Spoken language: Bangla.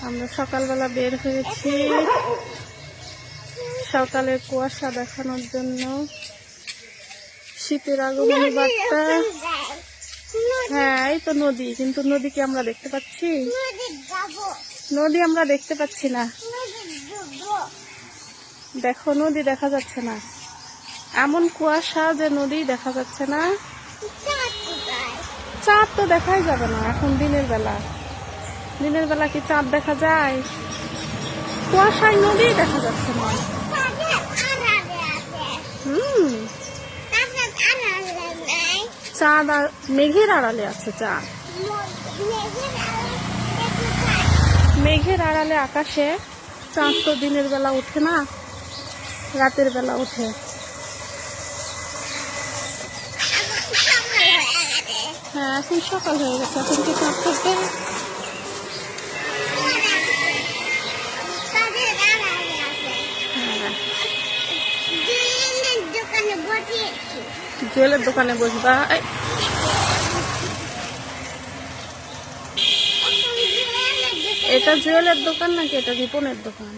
আমরা সকালবেলা বের হয়েছি সকালে কুয়াশা দেখানোর জন্য। শীতের আগমনী বার্তা। হ্যাঁ, এই তো নদী, কিন্তু নদীকে আমরা দেখতে পাচ্ছি? নদী আমরা দেখতে পাচ্ছি না। দেখো, নদী দেখা যাচ্ছে না, এমন কুয়াশা যে নদী দেখা যাচ্ছে না। চাঁদ তো দেখাই যাবে না এখন দিনের বেলা। দিনের বেলা কি চাঁদ দেখা যায়? কুয়াশায় নদী দেখা যাচ্ছে না। চাঁদ আর মেঘের আড়ালে আছে চাঁদ। মেঘের আড়ালে আকাশে চাঁদ তো দিনের বেলা ওঠে না, রাতের বেলা ওঠে। হ্যাঁ, এখন সকাল হয়ে গেছে, এখন কি চাঁদ থাকবে? জুয়েলের দোকানে বসবা? এটা জুয়েলের দোকান নাকি এটা রিপনের দোকান?